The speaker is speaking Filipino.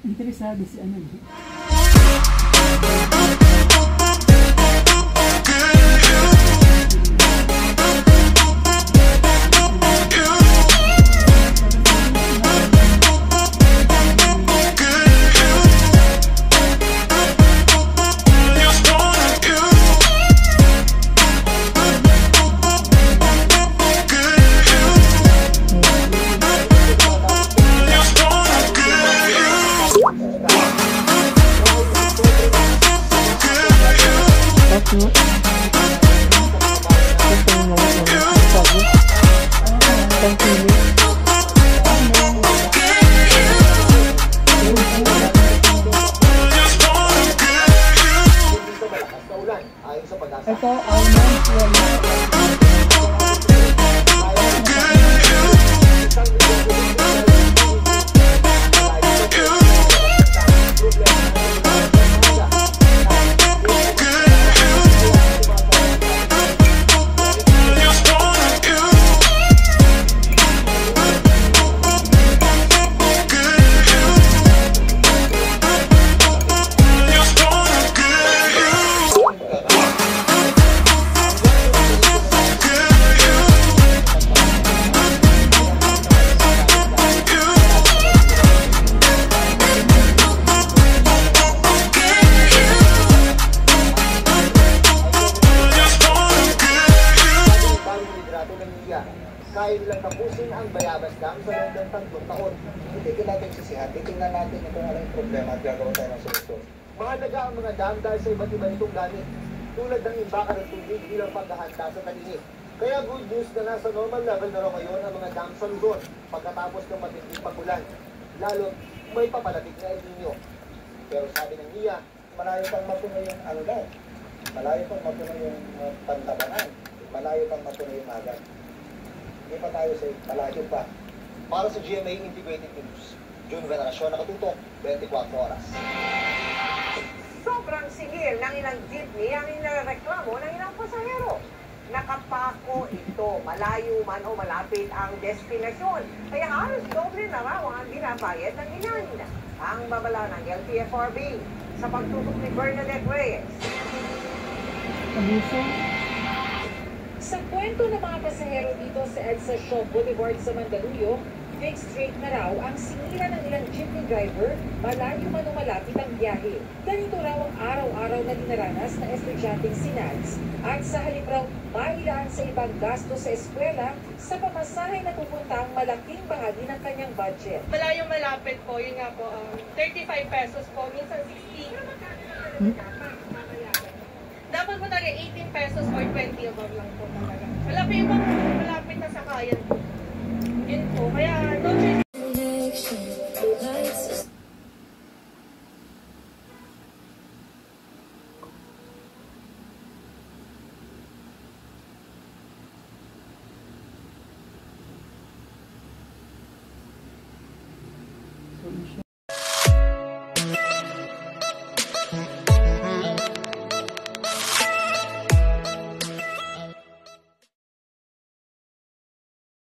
interesado si ano. Ito, kaya nilang tapusin ang Bayabas Dam sa loob ng 3 taon. Hindi natin sisihan, titingnan natin kung ano yung problema at gagawa tayo ng solusyon. Mahalaga ang mga dam dahil sa iba't iba nitong gamit, tulad ng imbaka ng tubig bilang paghahanda sa talinit. Kaya good news na nasa normal level na raw ngayon ang mga dam sa Luzon pagkatapos ng matinding pagulan. Lalo may papalapit na El Nino. Pero sabi ng NIA, malayo pang mapuno yung alulay, malayo pang mapuno yung pantabanan, malayo pang mapuno yung magat. Hindi pa tayo sa malayo pa. Para sa GMA Integrated News, June Veneracion, nakatutok, 24 oras. Sobrang sigil ng ilang jeepney ang inireklamo ng ilang pasahero. Nakapako ito, malayo man o malapit ang destinasyon. Kaya halos doble na raw ang binabayad ng ilan. Ang babala ng LTFRB sa pagtutok ni Bernadette Reyes. abuso. Sa kwento ng mga pasahero dito sa EDSA Shaw Boulevard sa Mandaluyong, fixed rate na raw ang sinira ng ilang jeepney driver, malayo man o malapit ang biyahe. Ganito raw ang araw-araw na dinaranas ng estudyanteng si Nads. At sa halip raw, mailaan sa ibang gasto sa eskwela, sa pamasahe na pupunta ang malaking bahagi ng kanyang budget. Malayong malapit po, yun nga po, 35 pesos po, minsan 60. Dapat po talaga 18 pesos or 20 above lang po talaga. Malapit na sa kayan po. Yun po, kaya no choice.